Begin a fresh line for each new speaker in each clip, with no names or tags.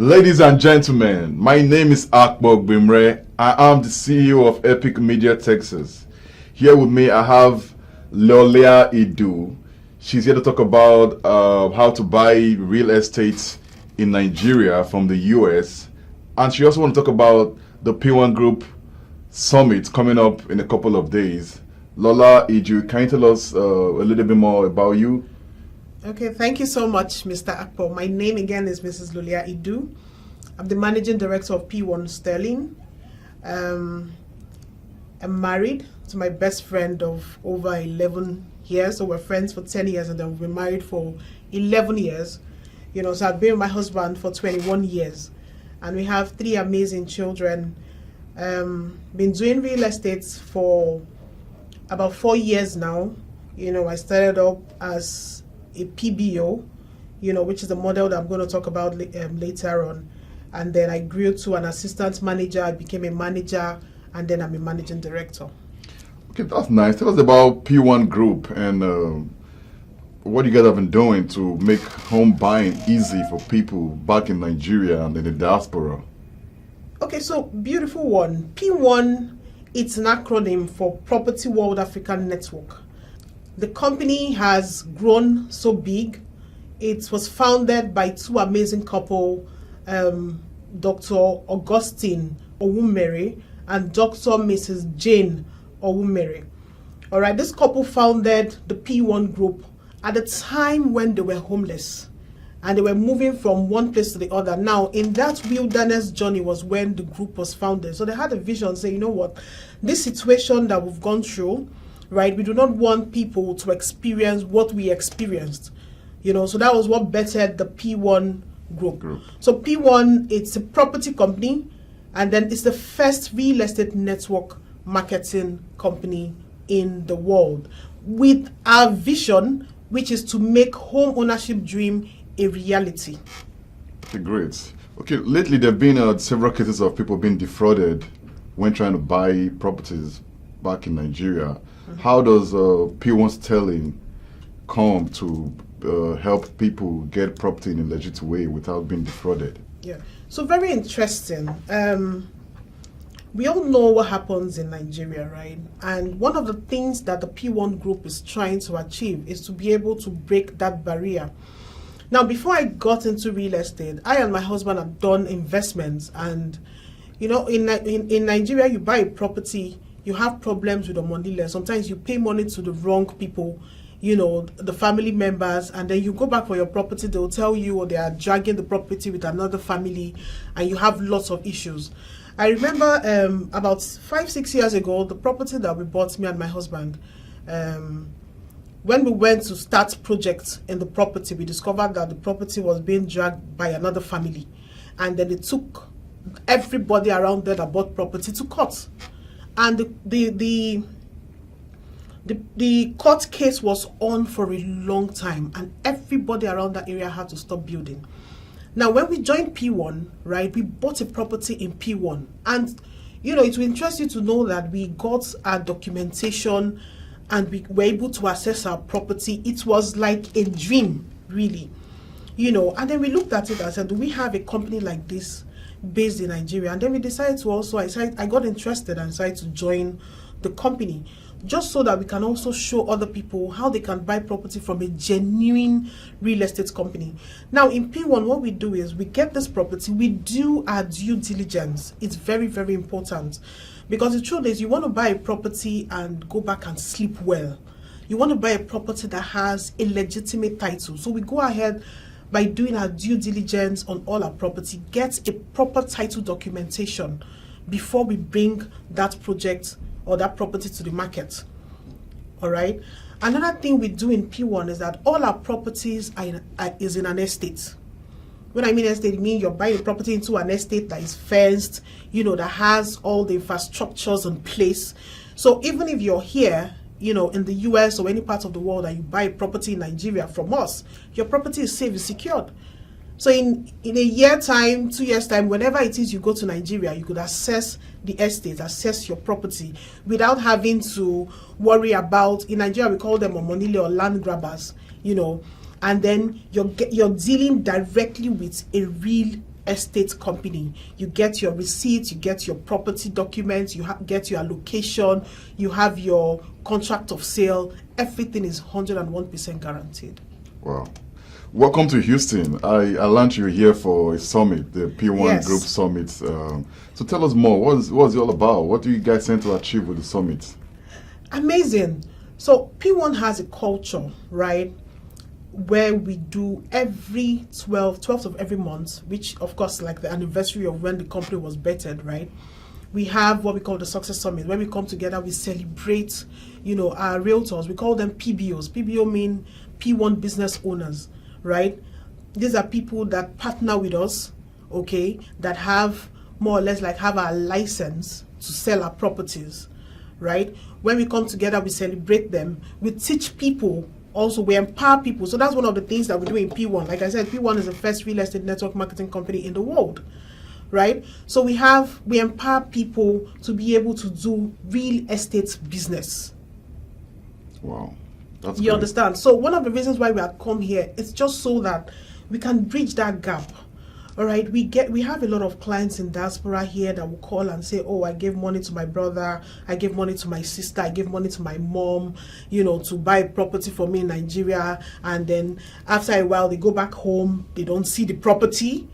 Ladies and gentlemen, my name is Akbog Bimre. I am the CEO of Epic Media Texas. Here with me I have Lolia Idu. She's here to talk about how to buy real estate in Nigeria from the US. And she also wants to talk about the Pwan Group Summit coming up in a couple of days. Lola Idu, can you tell us a little bit more about you?
Okay, thank you so much, Mr. Akpo. My name again is Mrs. Lolia Idu. I'm the managing director of Pwan Sterling. I'm married to my best friend of over 11 years. So we're friends for 10 years and then we've been married for 11 years. You know, so I've been with my husband for 21 years. And we have 3 amazing children. Been doing real estate for about 4 years now. You know, I started up as a PBO, you know, which is the model that I'm going to talk about later on. And then I grew to an assistant manager, I became a manager, and then I'm a managing director.
Okay, that's nice. Tell us about Pwan Group and what you guys have been doing to make home buying easy for people back in Nigeria and in the diaspora.
Okay, so beautiful one. P1, it's an acronym for Property World African Network. The company has grown so big. It was founded by 2 amazing couple, Dr. Augustine Owumere and Dr. Mrs. Jane Owumere. All right, this couple founded the P1 Group at the time when they were homeless and they were moving from one place to the other. Now, in that wilderness journey was when the group was founded. So they had a vision, say, you know what, this situation that we've gone through, right, we do not want people to experience what we experienced. You know, so that was what bettered the P1 group. So P1, it's a property company, and then it's the first real estate network marketing company in the world with our vision, which is to make home ownership dream a reality.
Okay, great. Okay, lately there have been several cases of people being defrauded when trying to buy properties back in Nigeria. Mm-hmm. How does Pwan Sterling come to help people get property in a legit way without being defrauded?
Yeah, so very interesting. We all know what happens in Nigeria, right? And one of the things that the P1 Group is trying to achieve is to be able to break that barrier. Now, before I got into real estate, I and my husband have done investments. And, you know, in Nigeria, you buy a property, you have problems with the money lender. Sometimes you pay money to the wrong people, you know, the family members, and then you go back for your property, they'll tell you, or they are dragging the property with another family, and you have lots of issues. I remember about 5-6 years ago, the property that we bought, me and my husband, when we went to start projects in the property, we discovered that the property was being dragged by another family, and then it took everybody around there that bought property to court. And the court case was on for a long time, and everybody around that area had to stop building. Now, when we joined P1, right, we bought a property in P1. And, you know, it will interest you to know that we got our documentation and we were able to access our property. It was like a dream, really. You know, and then we looked at it and said, do we have a company like this based in Nigeria? And then we decided to also, I got interested and decided to join the company, just so that we can also show other people how they can buy property from a genuine real estate company. Now, in P1, what we do is we get this property, we do our due diligence. It's very, very important, because the truth is you want to buy a property and go back and sleep well. You want to buy a property that has a legitimate title. So we go ahead by doing our due diligence on all our property, get a proper title documentation before we bring that project or that property to the market. All right. Another thing we do in P1 is that all our properties is in an estate. When I mean estate, I mean you're buying a property into an estate that is fenced, you know, that has all the infrastructures in place. So even if you're here, you know, in the US or any part of the world, and you buy a property in Nigeria from us, your property is safe, is secured. So in a year time, 2 years time, whenever it is you go to Nigeria, you could access the estate, access your property without having to worry about, in Nigeria we call them omonile or land grabbers, you know, and then you're dealing directly with a real estate company. You get your receipts, you get your property documents, you get your allocation, you have your contract of sale. Everything is 101% guaranteed.
Wow. Welcome to Houston. I learned you're here for a summit, the P1
Yes.
Group Summit. So tell us more. What's it all about? What do you guys tend to achieve with the summit?
Amazing. So P1 has a culture, right, where we do every 12th of every month, which of course like the anniversary of when the company was bettered, right? We have what we call the Success Summit. When we come together, we celebrate, our realtors. We call them PBOs. PBO mean P1 business owners, right? These are people that partner with us, okay, that have more or less like have our license to sell our properties, right? When we come together, we celebrate them. We teach people also, we empower people. So that's one of the things that we do in P1. Like I said, P1 is the first real estate network marketing company in the world, right? So we empower people to be able to do real estate business.
Wow. That's
You
great.
understand? So one of the reasons why we have come here is just so that we can bridge that gap. All right, we have a lot of clients in diaspora here that will call and say, oh, I gave money to my brother, I gave money to my sister, I gave money to my mom, to buy a property for me in Nigeria. And then after a while, they go back home, they don't see the property,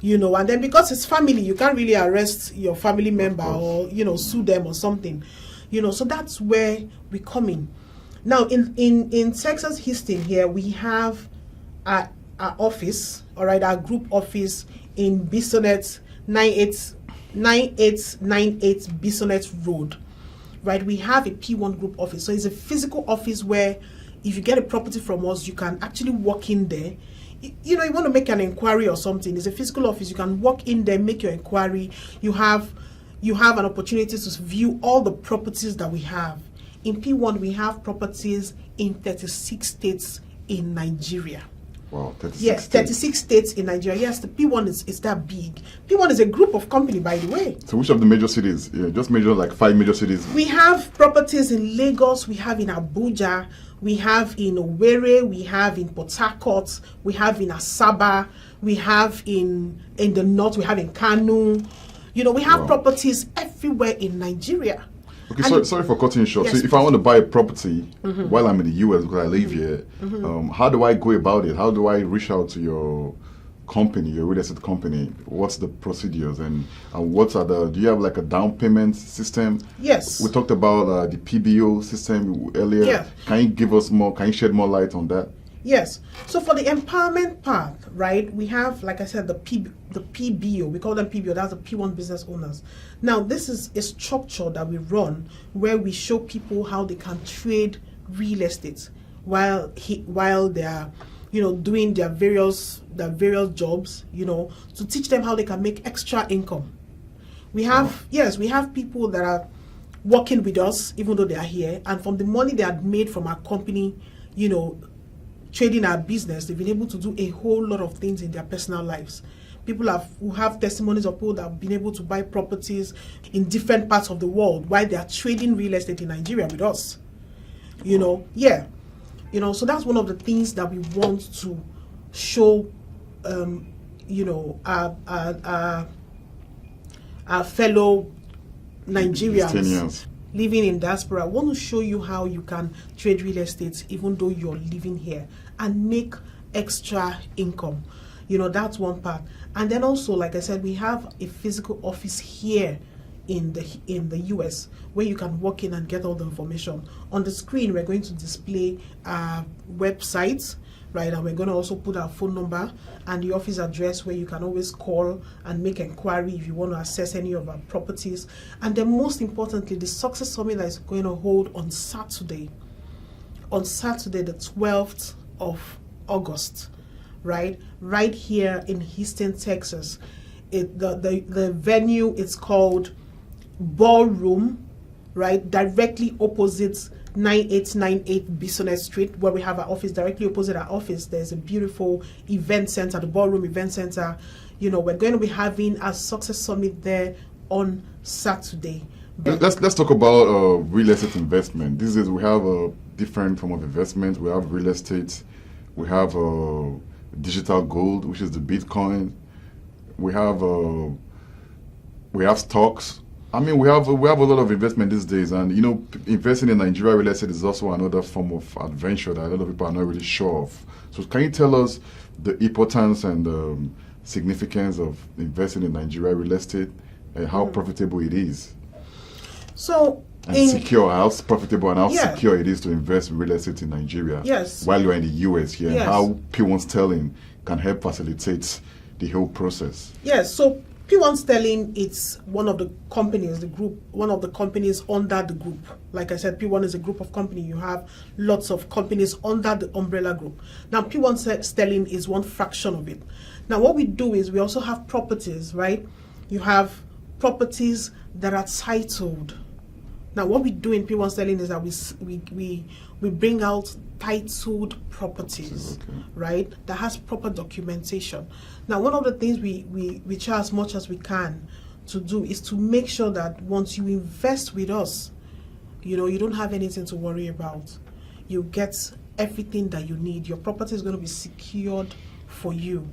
and then because it's family, you can't really arrest your family member or, sue them or something, so that's where we come in. Now, in Texas, Houston here, we have our office, all right, our group office in Bisonet 9898 Bisonet Road, right? We have a P1 group office. So it's a physical office where if you get a property from us, you can actually walk in there. You want to make an inquiry or something. It's a physical office. You can walk in there, make your inquiry. You have an opportunity to view all the properties that we have. In P1, we have properties in 36 states in Nigeria.
Wow, 36
Yes,
states.
36 states in Nigeria. Yes, the P1 is that big. P1 is a group of company, by the way.
So which of the major cities? Yeah, just major, like 5 major cities.
We have properties in Lagos, we have in Abuja, we have in Owerri, we have in Port Harcourt, we have in Asaba, we have in the north, we have in Kanu. We have
Wow.
properties everywhere in Nigeria.
Okay,
And-
sorry for cutting you short.
Yes,
So if I want to buy a property while I'm in the US because I live here, how do I go about it? How do I reach out to your company, your real estate company? What's the procedures and do you have like a down payment system?
Yes.
We talked about the PBO system earlier.
Yeah.
Can you give us more? Can you shed more light on that?
Yes. So for the empowerment part, right, we have, like I said, the PBO. We call them PBO. That's the P1 business owners. Now, this is a structure that we run where we show people how they can trade real estate while they are, doing their various jobs, to teach them how they can make extra income. We have people that are working with us even though they are here, and from the money they had made from our company, trading our business, they've been able to do a whole lot of things in their personal lives. People who have testimonies of people that have been able to buy properties in different parts of the world while they are trading real estate in Nigeria with us. So that's one of the things that we want to show, our fellow Nigerians
Houstonians.
living in diaspora. I want to show you how you can trade real estate even though you're living here and make extra income. That's one part. And then also, like I said, we have a physical office here in the US where you can walk in and get all the information. On the screen, we're going to display our website, right? And we're going to also put our phone number and the office address where you can always call and make inquiry if you want to access any of our properties. And then most importantly, the Success Summit that is going to hold on Saturday, the 12th of August, right here in Houston, Texas. The venue is called Ballroom, right, directly opposite 9898 Bisonet Street, where we have our office. Directly opposite our office, there's a beautiful event center, the Ballroom Event Center. We're going to be having a Success Summit there on Saturday.
Let's talk about real estate investment. We have a different form of investment. We have real estate. We have digital gold, which is the Bitcoin. we have stocks. I mean, we have a lot of investment these days, and you know, investing in Nigeria real estate is also another form of adventure that a lot of people are not really sure of. So, can you tell us the importance and significance of investing in Nigeria real estate and how profitable it is?
So,
and secure, how profitable and how
Yeah.
secure it is to invest in real estate in Nigeria
Yes.
while you're in the US here,
Yes.
and how P1 Sterling can help facilitate the whole process.
Yes, so P1 Sterling, it's one of the companies, one of the companies under the group. Like I said, P1 is a group of company. You have lots of companies under the umbrella group. Now, P1 Sterling is one fraction of it. Now, what we do is we also have properties, right? You have properties that are titled. Now, what we do in P1 Sterling is that we bring out titled properties,
Okay.
right? That has proper documentation. Now, one of the things we try as much as we can to do is to make sure that once you invest with us, you know, you don't have anything to worry about. You get everything that you need. Your property is going to be secured for you,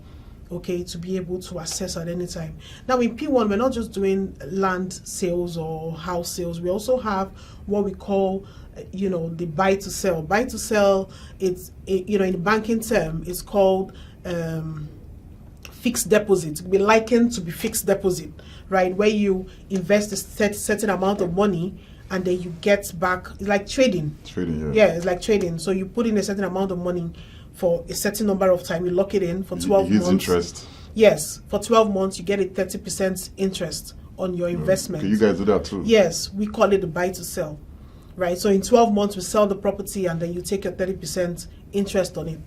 okay, to be able to access at any time. Now, in P1, we're not just doing land sales or house sales. We also have what we call, you know, the buy to sell. Buy to sell, it's, you know, in the banking term, it's called fixed deposit. It can be likened to be fixed deposit, right? Where you invest a certain amount of money and then you get back. It's like trading.
Trading, yeah.
Yeah, it's like trading. So you put in a certain amount of money for a certain number of time. You lock it in for 12 months.
Interest.
Yes, for 12 months you get a 30% interest on your investment.
Okay, you guys do that too?
Yes, we call it the buy to sell, right? So in 12 months we sell the property and then you take your 30% interest on it.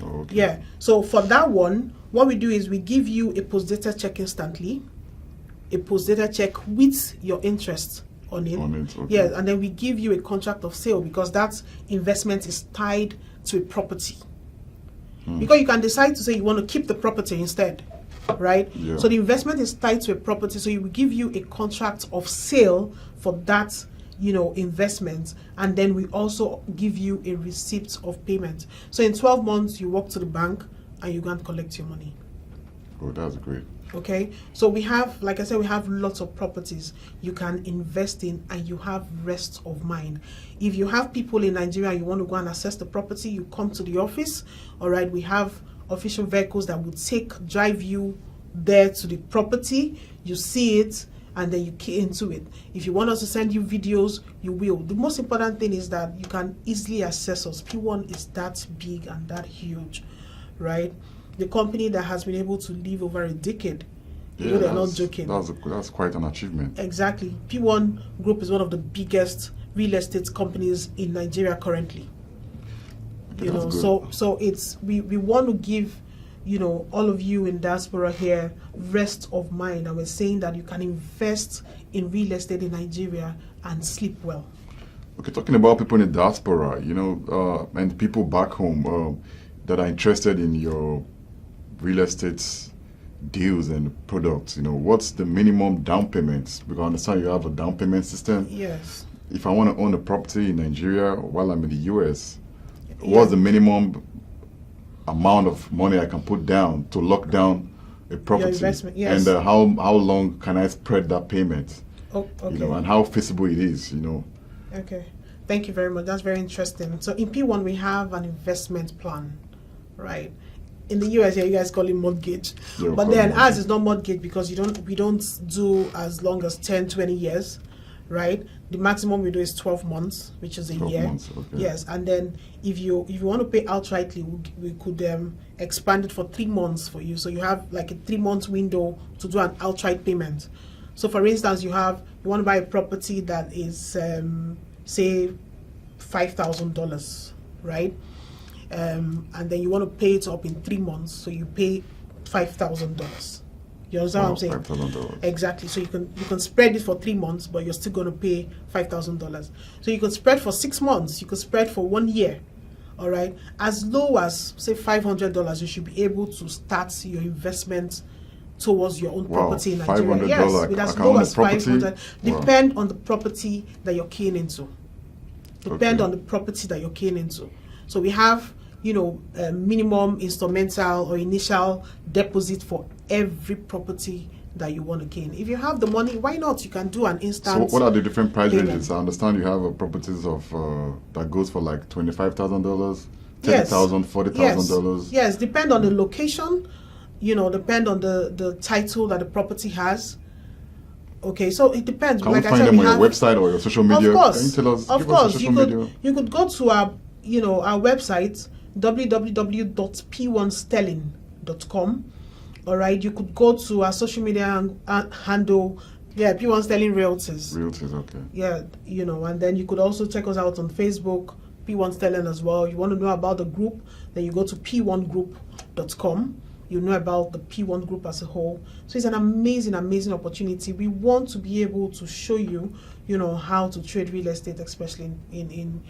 Oh, okay.
Yeah, so for that one, what we do is we give you a post-dated check instantly, a post-dated check with your interest on it.
Okay.
Yeah, and then we give you a contract of sale because that investment is tied to a property. Because you can decide to say you want to keep the property instead, right?
Yeah.
So the investment is tied to a property, so we give you a contract of sale for that, you know, investment, and then we also give you a receipt of payment. So in 12 months you walk to the bank and you go and collect your money.
Oh, that's great.
Okay, so we have, like I said, we have lots of properties you can invest in and you have rest of mind. If you have people in Nigeria, you want to go and assess the property, you come to the office. All right, we have official vehicles that will drive you there to the property. You see it and then you key into it. If you want us to send you videos, you will. The most important thing is that you can easily access us. P1 is that big and that huge, right? The company that has been able to live over a decade. You know, they're not joking.
That's quite an achievement.
Exactly. P1 Group is one of the biggest real estate companies in Nigeria currently.
Okay,
You know, so it's we want to give, you know, all of you in diaspora here rest of mind, and we're saying that you can invest in real estate in Nigeria and sleep well.
Okay, talking about people in the diaspora, you know, and people back home that are interested in your real estate deals and products, you know, what's the minimum down payments? Because I understand you have a down payment system.
Yes.
If I want to own a property in Nigeria while I'm in the US, what's the minimum amount of money I can put down to lock down a property?
Your investment, yes.
And how long can I spread that payment?
Oh, okay.
You know, and how feasible it is, you know.
Okay. Thank you very much. That's very interesting. So in P1 we have an investment plan, right? In the US, yeah, you guys call it mortgage.
Yeah,
but then ours is not mortgage because we don't do as long as 10, 20 years, right? The maximum we do is 12 months, which is a
12
year.
months, okay.
Yes, and then if you want to pay outrightly, we could expand it for 3 months for you. So you have like a 3-month window to do an outright payment. So for instance, you want to buy a property that is say $5,000, right? And then you want to pay it up in 3 months, so you pay $5,000. You understand what I'm saying?
$5,000.
Exactly. So you can spread it for 3 months, but you're still going to pay $5,000. So you can spread for 6 months. You can spread for 1 year. All right. As low as say $500, you should be able to start your investment towards your own property in Nigeria.
$500.
Yes, with as low as $500. Depend on the property that you're keying into. Depend on the property that you're keying into. So we have minimum instrumental or initial deposit for every property that you want to gain. If you have the money, why not? You can do an instant.
So what are the different price
payment.
ranges? I understand you have properties of that goes for like $25,000,
Yes.
$10,000, $40,000.
Yes, depend on the location, depend on the title that the property has. Okay, so it depends.
Can
like
we
I
find
said,
them
we
on
have,
your website or your social media?
Of course,
Can you tell us?
of
Give
course,
us your social media.
you could go to our our website www.p1sterling.com. All right, you could go to our social media handle, P1 Sterling Realtors.
Realtors, okay.
Yeah, and then you could also check us out on Facebook, P1 Sterling as well. You want to know about the group, then you go to p1group.com. You know about the P1 group as a whole. So it's an amazing, amazing opportunity. We want to be able to show you, how to trade real estate, especially in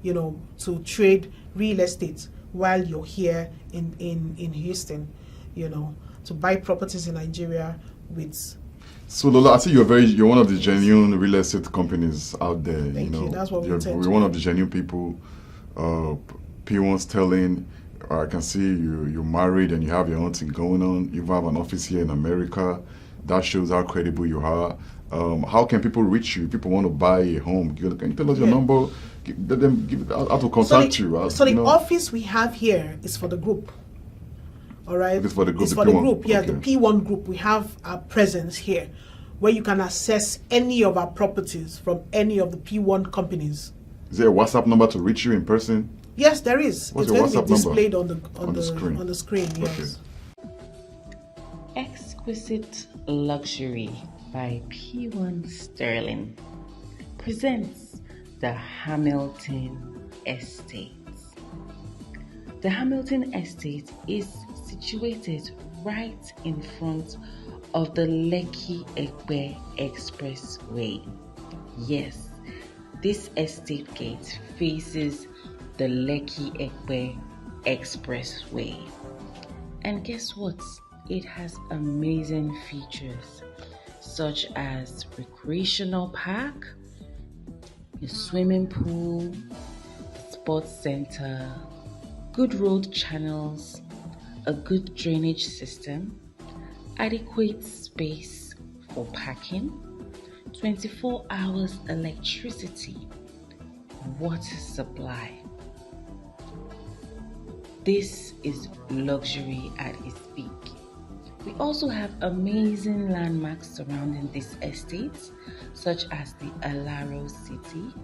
to trade real estate while you're here in Houston, to buy properties in Nigeria with.
So Lola, I see you're one of the genuine real estate companies out there.
Thank you. That's what we
You're one of the genuine people. P1 Sterling. I can see you're married and you have your own thing going on. You have an office here in America. That shows how credible you are. How can people reach you? People want to buy a home. Can you tell us your number? Let them give how to contact you.
So the office we have here is for the group. All right.
It's for the group.
It's for the group. Yeah, okay. The P1 group. We have our presence here, where you can access any of our properties from any of the P1 companies.
Is there a WhatsApp number to reach you in person?
Yes, there is.
What's
it's
your
going to
WhatsApp
be displayed
number?
on the screen. Yes.
Okay. Exquisite Luxury by P1 Sterling presents the Hamilton Estates. The Hamilton Estate is situated right in front of the Lekki-Epe Expressway. Yes, this estate gate faces the Lekki-Epe Expressway. And guess what? It has amazing features such as recreational park, a swimming pool, sports center, good road channels, a good drainage system, adequate space for parking, 24 hours electricity, water supply. This is luxury at its peak. We also have amazing landmarks surrounding this estate, such as the Alaro City,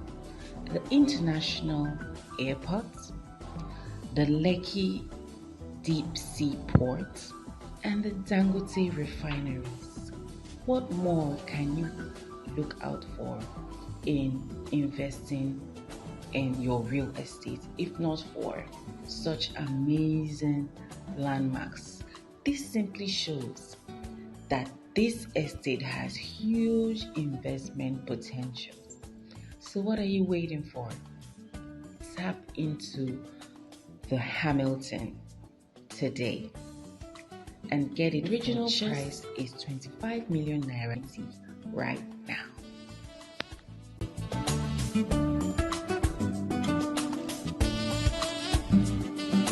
the International Airport, the Lekki Deep Sea Port, and the Dangote refineries. What more can you look out for in investing in your real estate, if not for such amazing landmarks? This simply shows that this estate has huge investment potential. So what are you waiting for? Tap into the Hamilton today and get it. Original price is 25 million naira right now.